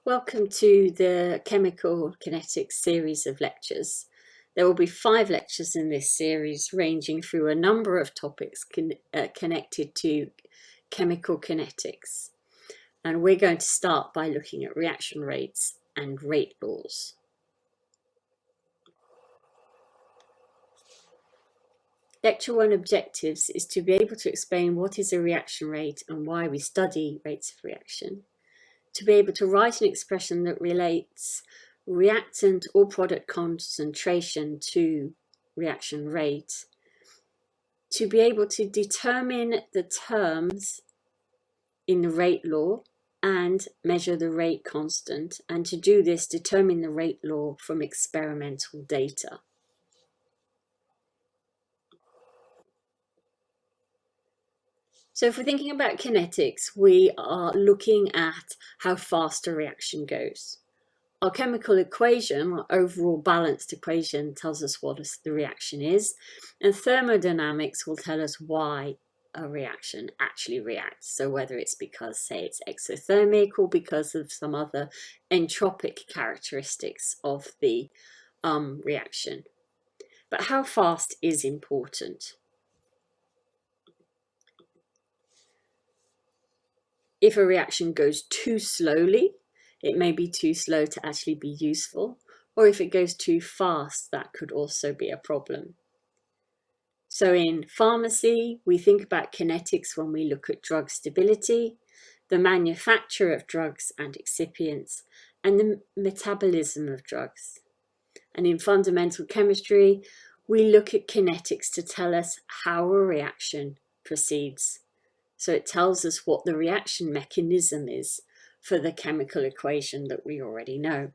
Welcome to the Chemical Kinetics series of lectures. There will be 5 lectures in this series ranging through a number of topics connected to chemical kinetics. And we're going to start by looking at reaction rates and rate laws. Lecture 1 objectives is to be able to explain what is a reaction rate and why we study rates of reaction. To be able to write an expression that relates reactant or product concentration to reaction rate, to be able to determine the terms in the rate law and measure the rate constant, and to do this, determine the rate law from experimental data. So if we're thinking about kinetics, we are looking at how fast a reaction goes. Our chemical equation, our overall balanced equation, tells us what the reaction is, and thermodynamics will tell us why a reaction actually reacts. So whether it's because, say, it's exothermic or because of some other entropic characteristics of the reaction. But how fast is important. If a reaction goes too slowly, it may be too slow to actually be useful, or if it goes too fast, that could also be a problem. So in pharmacy, we think about kinetics when we look at drug stability, the manufacture of drugs and excipients, and the metabolism of drugs. And in fundamental chemistry, we look at kinetics to tell us how a reaction proceeds. So it tells us what the reaction mechanism is for the chemical equation that we already know.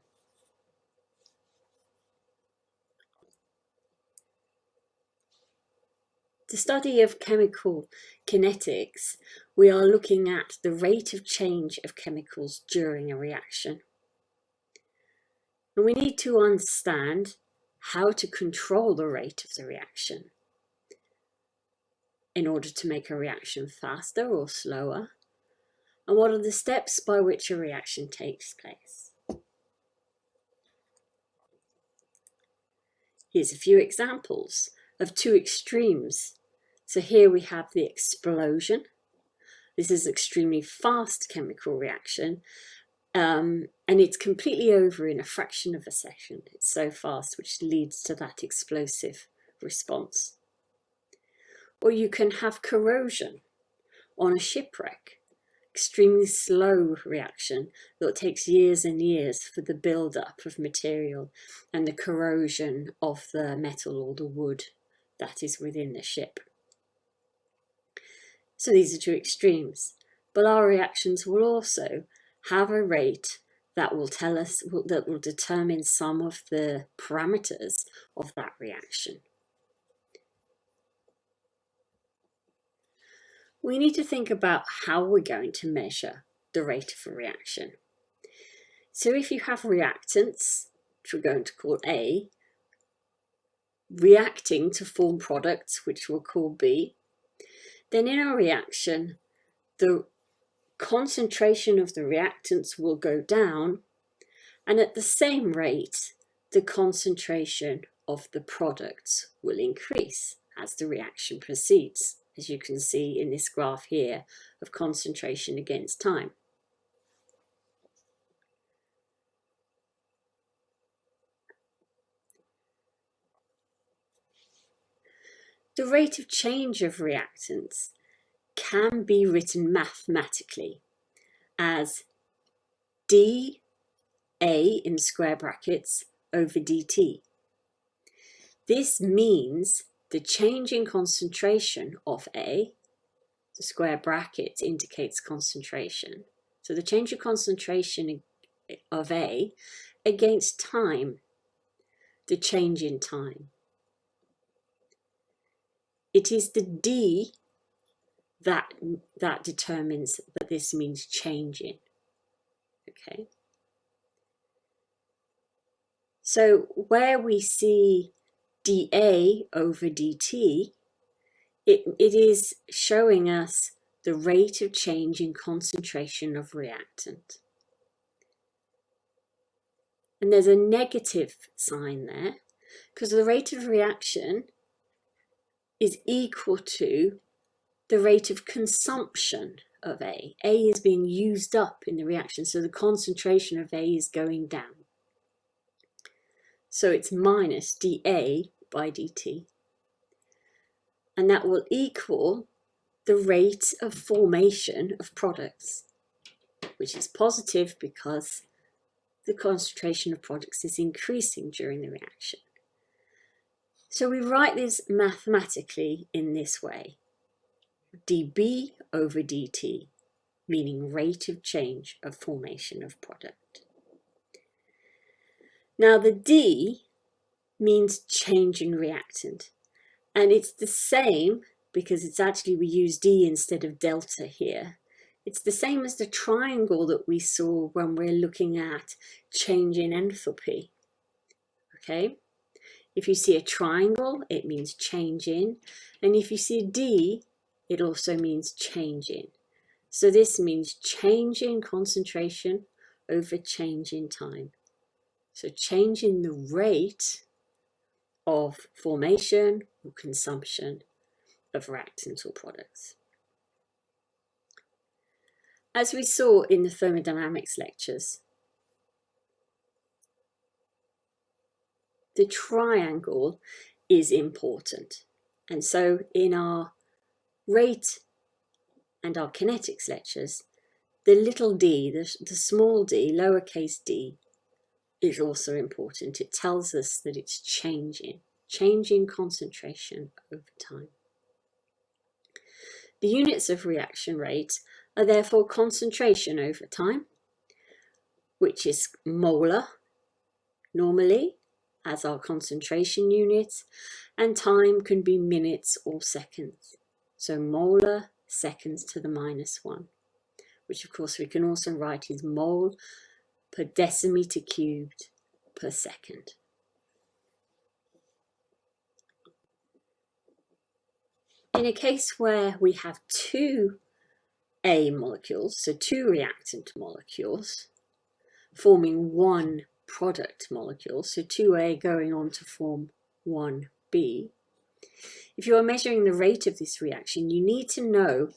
The study of chemical kinetics, we are looking at the rate of change of chemicals during a reaction. And we need to understand how to control the rate of the reaction in order to make a reaction faster or slower, and what are the steps by which a reaction takes place. Here's a few examples of 2 extremes. So here we have the explosion. This is an extremely fast chemical reaction, and it's completely over in a fraction of a second. It's so fast, which leads to that explosive response. Or you can have corrosion on a shipwreck, extremely slow reaction that takes years and years for the build-up of material and the corrosion of the metal or the wood that is within the ship. So these are 2 extremes, but our reactions will also have a rate that will tell us, that will determine some of the parameters of that reaction. We need to think about how we're going to measure the rate of a reaction. So if you have reactants, which we're going to call A, reacting to form products, which we'll call B, then in a reaction, the concentration of the reactants will go down, and at the same rate, the concentration of the products will increase as the reaction proceeds, as you can see in this graph here of concentration against time. The rate of change of reactants can be written mathematically as dA in square brackets over dt. This means the change in concentration of A, the square bracket indicates concentration, so the change of concentration of A against time, the change in time. It is the D that determines that this means changing. Okay. So where we see dA over dt, it is showing us the rate of change in concentration of reactant. And there's a negative sign there because the rate of reaction is equal to the rate of consumption of A. A is being used up in the reaction, so the concentration of A is going down. So it's minus dA by dt. And that will equal the rate of formation of products, which is positive because the concentration of products is increasing during the reaction. So we write this mathematically in this way. dB over dt, meaning rate of change of formation of product. Now the D means change in reactant, and it's the same because it's actually, we use D instead of delta here. It's the same as the triangle that we saw when we're looking at change in enthalpy. Okay? If you see a triangle, it means change in, and if you see a D, it also means change in. So this means change in concentration over change in time. So change in the rate of formation or consumption of reactants or products. As we saw in the thermodynamics lectures, the triangle is important. And so in our rate and our kinetics lectures, the little d, the small d, lowercase d, is also important. It tells us that it's changing concentration over time. The units of reaction rate are therefore concentration over time, which is molar normally as our concentration unit, and time can be minutes or seconds. So molar seconds to the -1, which of course we can also write as mole per decimeter cubed per second. In a case where we have two A molecules, so two reactant molecules, forming one product molecule, so 2A going on to form 1B, if you are measuring the rate of this reaction, you need to know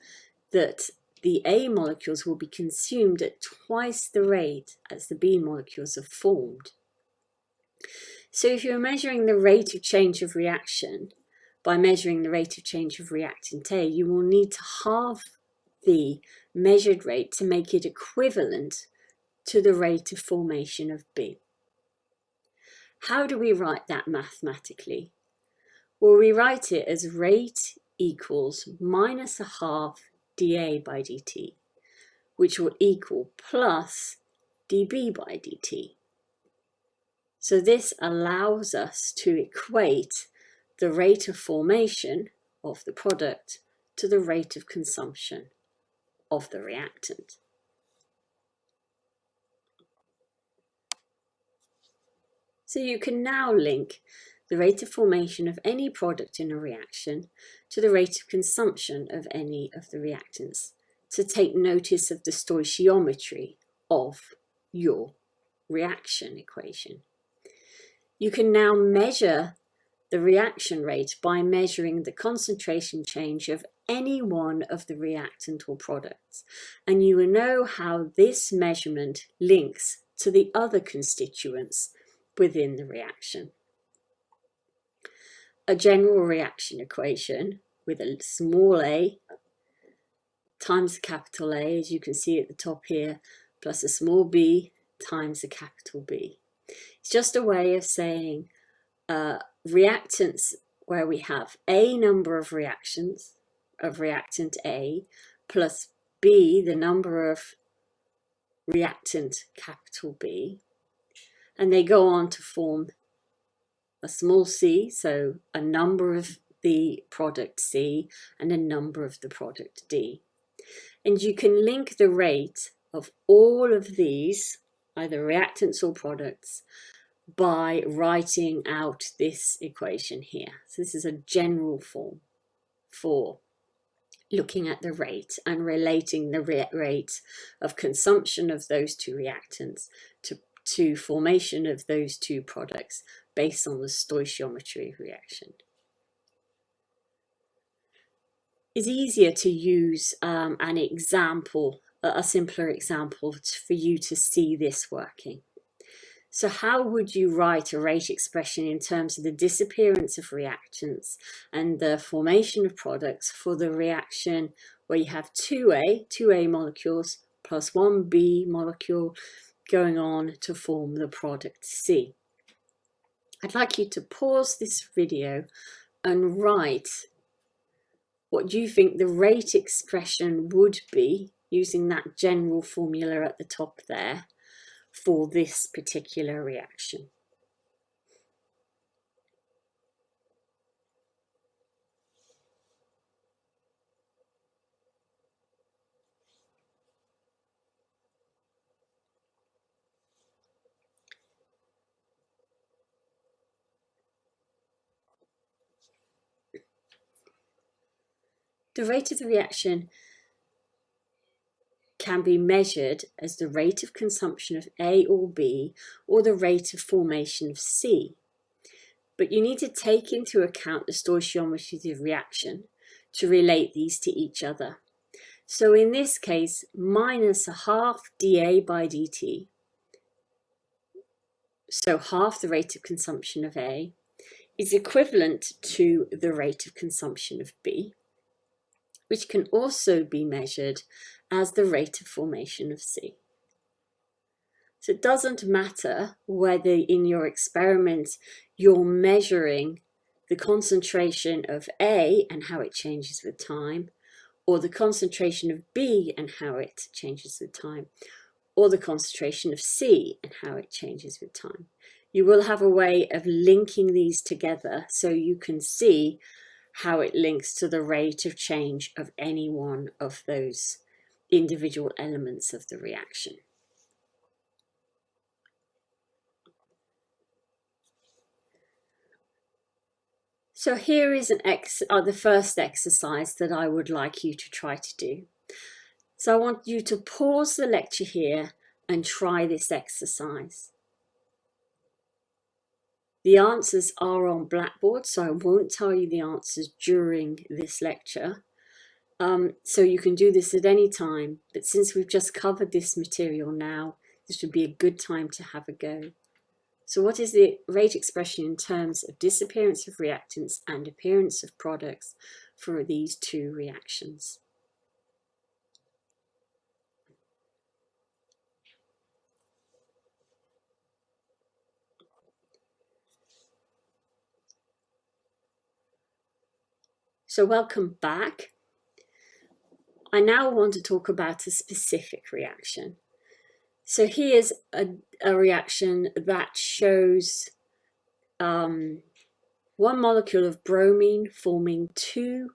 that the A molecules will be consumed at twice the rate as the B molecules are formed. So if you're measuring the rate of change of reaction by measuring the rate of change of reactant A, you will need to halve the measured rate to make it equivalent to the rate of formation of B. How do we write that mathematically? Well, we write it as rate equals minus a half dA by dt, which will equal plus dB by dt. So this allows us to equate the rate of formation of the product to the rate of consumption of the reactant. So you can now link the rate of formation of any product in a reaction to the rate of consumption of any of the reactants to take notice of the stoichiometry of your reaction equation. You can now measure the reaction rate by measuring the concentration change of any one of the reactant or products, and you will know how this measurement links to the other constituents within the reaction. A general reaction equation with a small a times a capital A, as you can see at the top here, plus a small b times a capital B. It's just a way of saying reactants where we have a number of reactions of reactant A plus B, the number of reactant capital B, and they go on to form a small c, so a number of the product C and a number of the product D. And you can link the rate of all of these, either reactants or products, by writing out this equation here. So this is a general form for looking at the rate and relating the rate of consumption of those two reactants to formation of those two products based on the stoichiometry reaction. It's easier to use an example, a simpler example, for you to see this working. So how would you write a rate expression in terms of the disappearance of reactants and the formation of products for the reaction where you have two A molecules plus one B molecule going on to form the product C? I'd like you to pause this video and write what you think the rate expression would be using that general formula at the top there for this particular reaction. The rate of the reaction can be measured as the rate of consumption of A or B or the rate of formation of C. But you need to take into account the stoichiometry of the reaction to relate these to each other. So in this case, minus a half dA by dt, so half the rate of consumption of A, is equivalent to the rate of consumption of B, which can also be measured as the rate of formation of C. So it doesn't matter whether in your experiment you're measuring the concentration of A and how it changes with time, or the concentration of B and how it changes with time, or the concentration of C and how it changes with time. You will have a way of linking these together so you can see how it links to the rate of change of any one of those individual elements of the reaction. So here is the first exercise that I would like you to try to do. So I want you to pause the lecture here and try this exercise. The answers are on Blackboard, so I won't tell you the answers during this lecture. So you can do this at any time, but since we've just covered this material now, this would be a good time to have a go. So what is the rate expression in terms of disappearance of reactants and appearance of products for these two reactions? So welcome back. I now want to talk about a specific reaction. So here's a reaction that shows one molecule of bromine forming two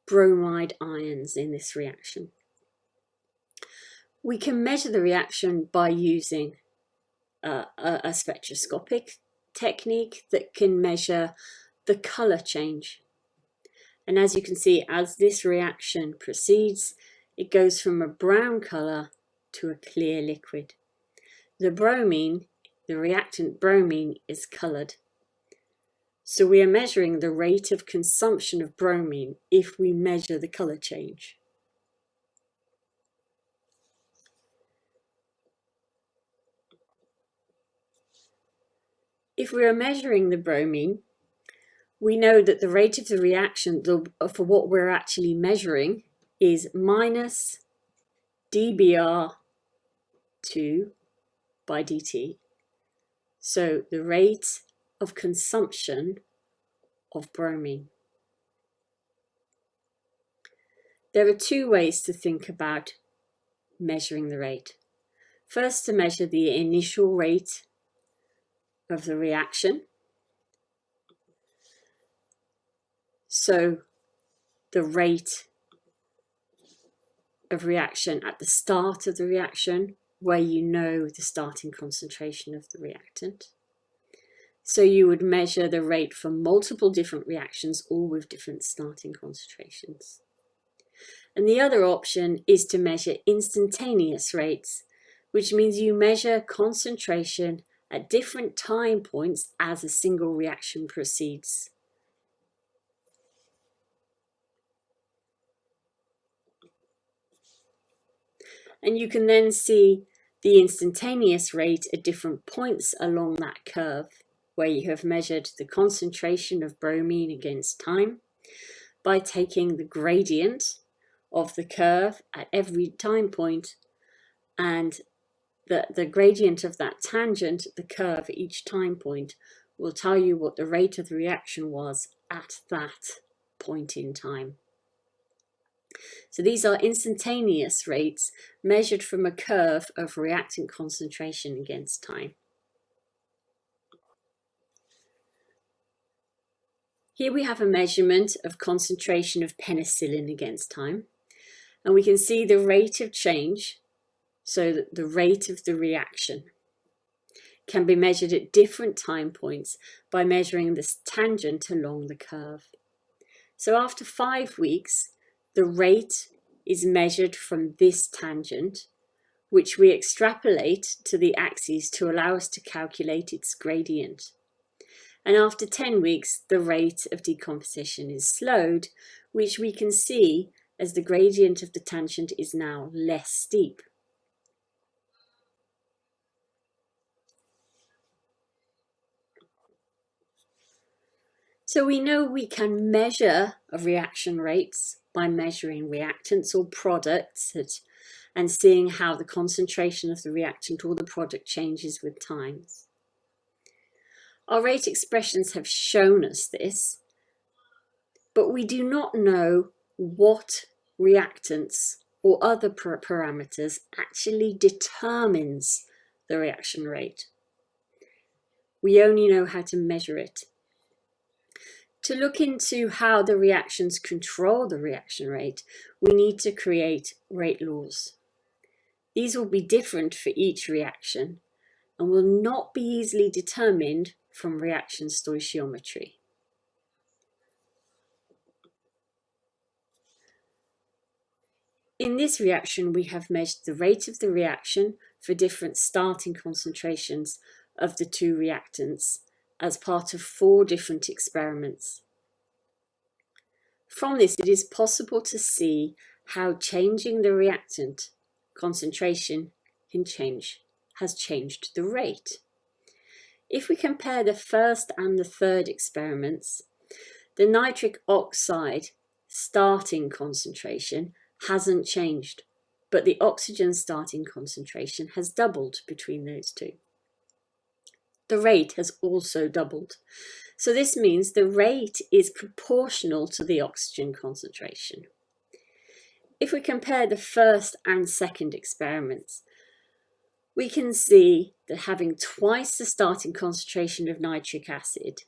bromide ions in this reaction. We can measure the reaction by using a spectroscopic technique that can measure the color change. And as you can see, as this reaction proceeds, it goes from a brown color to a clear liquid. The bromine, the reactant bromine, is colored. So we are measuring the rate of consumption of bromine if we measure the color change. If we are measuring the bromine, we know that the rate of the reaction for what we're actually measuring is minus dBr2 by dt. So the rate of consumption of bromine. There are two ways to think about measuring the rate. First, to measure the initial rate of the reaction. So the rate of reaction at the start of the reaction, where you know the starting concentration of the reactant. So you would measure the rate for multiple different reactions, all with different starting concentrations. And the other option is to measure instantaneous rates, which means you measure concentration at different time points as a single reaction proceeds. And you can then see the instantaneous rate at different points along that curve, where you have measured the concentration of bromine against time by taking the gradient of the curve at every time point and the gradient of that tangent, the curve at each time point, will tell you what the rate of the reaction was at that point in time. So these are instantaneous rates measured from a curve of reactant concentration against time. Here we have a measurement of concentration of penicillin against time, and we can see the rate of change, so that the rate of the reaction can be measured at different time points by measuring this tangent along the curve. So after 5 weeks, the rate is measured from this tangent, which we extrapolate to the axes to allow us to calculate its gradient. And after 10 weeks, the rate of decomposition is slowed, which we can see as the gradient of the tangent is now less steep. So we know we can measure reaction rates by measuring reactants or products and seeing how the concentration of the reactant or the product changes with time. Our rate expressions have shown us this, but we do not know what reactants or other parameters actually determines the reaction rate. We only know how to measure it. To look into how the reactions control the reaction rate, we need to create rate laws. These will be different for each reaction and will not be easily determined from reaction stoichiometry. In this reaction, we have measured the rate of the reaction for different starting concentrations of the two reactants as part of 4 different experiments. From this, it is possible to see how changing the reactant concentration has changed the rate. If we compare the first and the third experiments, the nitric oxide starting concentration hasn't changed, but the oxygen starting concentration has doubled between those two. The rate has also doubled. So this means the rate is proportional to the oxygen concentration. If we compare the first and second experiments, we can see that having twice the starting concentration of nitric acid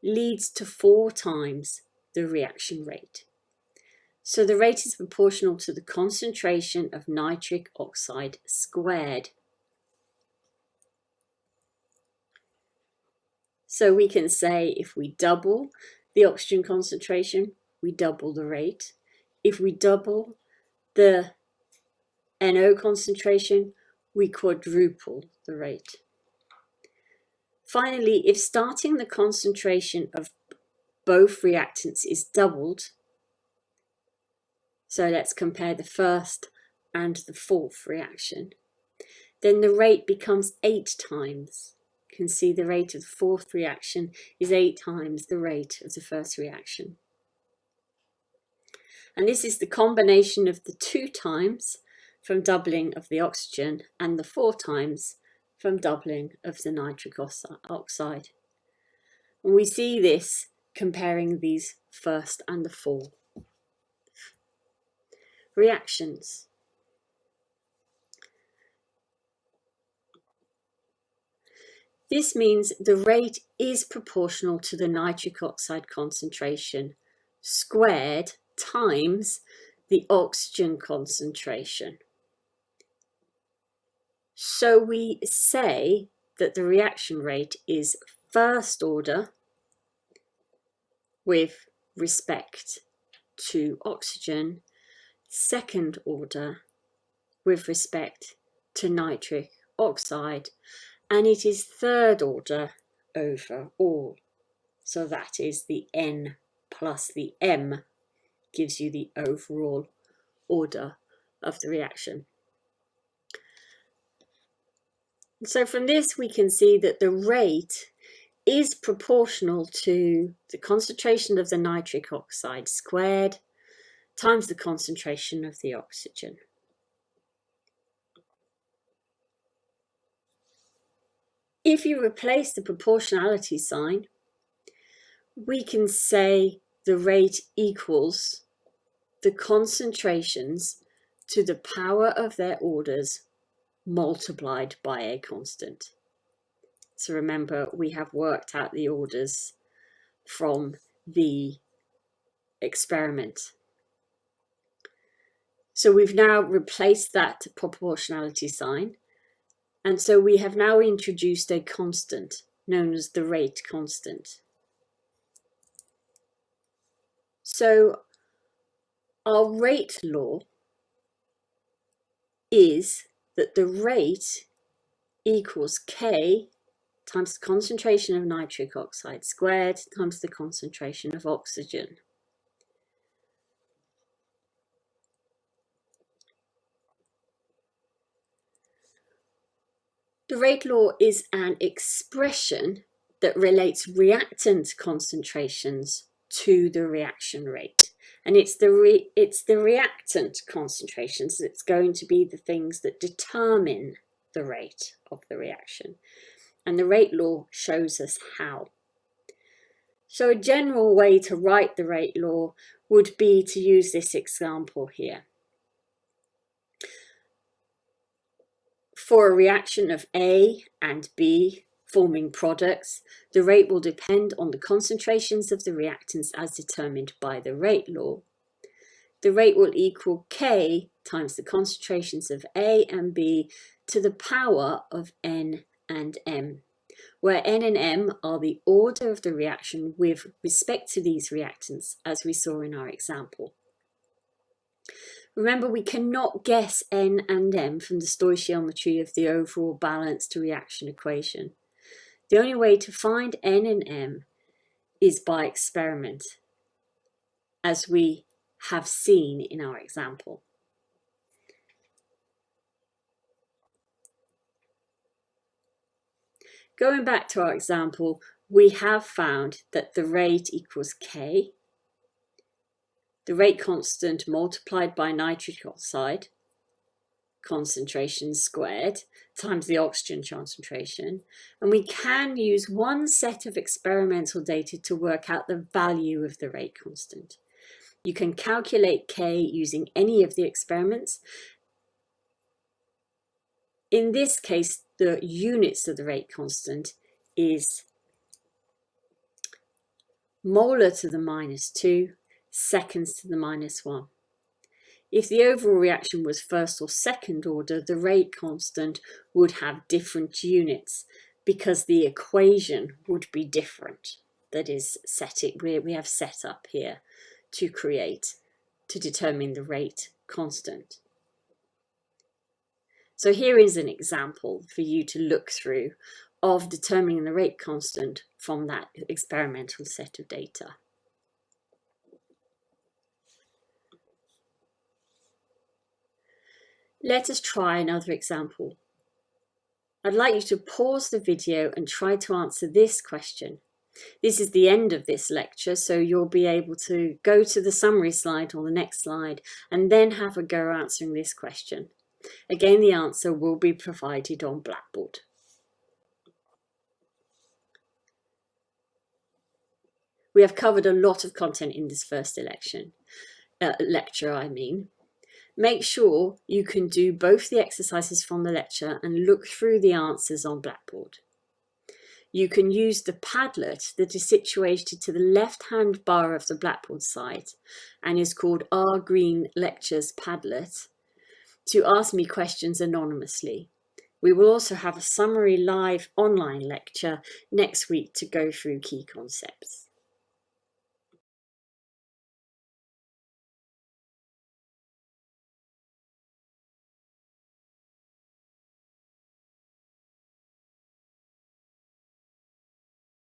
leads to 4 times the reaction rate. So the rate is proportional to the concentration of nitric oxide squared. So we can say if we double the oxygen concentration, we double the rate. If we double the NO concentration, we quadruple the rate. Finally, if starting the concentration of both reactants is doubled, so let's compare the first and the fourth reaction, then the rate becomes 8 times. You can see the rate of the fourth reaction is 8 times the rate of the first reaction. And this is the combination of the 2 times from doubling of the oxygen and the 4 times from doubling of the nitric oxide. And we see this comparing these first and the 4 reactions. This means the rate is proportional to the nitric oxide concentration squared times the oxygen concentration. So we say that the reaction rate is first order with respect to oxygen, second order with respect to nitric oxide, and it is third order overall. So that is the N plus the M gives you the overall order of the reaction. So from this we can see that the rate is proportional to the concentration of the nitric oxide squared times the concentration of the oxygen. If you replace the proportionality sign, we can say the rate equals the concentrations to the power of their orders multiplied by a constant. So remember, we have worked out the orders from the experiment. So we've now replaced that proportionality sign, and so we have now introduced a constant known as the rate constant. So our rate law is that the rate equals K times the concentration of nitric oxide squared times the concentration of oxygen. The rate law is an expression that relates reactant concentrations to the reaction rate. And it's the reactant concentrations that's going to be the things that determine the rate of the reaction. And the rate law shows us how. So a general way to write the rate law would be to use this example here. For a reaction of A and B forming products, the rate will depend on the concentrations of the reactants as determined by the rate law. The rate will equal K times the concentrations of A and B to the power of N and M, where N and M are the order of the reaction with respect to these reactants, as we saw in our example. Remember, we cannot guess N and M from the stoichiometry of the overall balance to reaction equation. The only way to find N and M is by experiment, as we have seen in our example. Going back to our example, we have found that the rate equals K, the rate constant multiplied by nitric oxide concentration squared times the oxygen concentration, and we can use one set of experimental data to work out the value of the rate constant. You can calculate K using any of the experiments. In this case, the units of the rate constant is molar to the -2, seconds to the -1. If the overall reaction was first or second order, the rate constant would have different units because the equation would be different. That is, we have set up here to determine the rate constant. So here is an example for you to look through of determining the rate constant from that experimental set of data. Let us try another example. I'd like you to pause the video and try to answer this question. This is the end of this lecture, so you'll be able to go to the summary slide or the next slide and then have a go answering this question. Again, the answer will be provided on Blackboard. We have covered a lot of content in this first lecture. Make sure you can do both the exercises from the lecture and look through the answers on Blackboard. You can use the Padlet that is situated to the left-hand bar of the Blackboard site and is called R Green Lectures Padlet to ask me questions anonymously. We will also have a summary live online lecture next week to go through key concepts.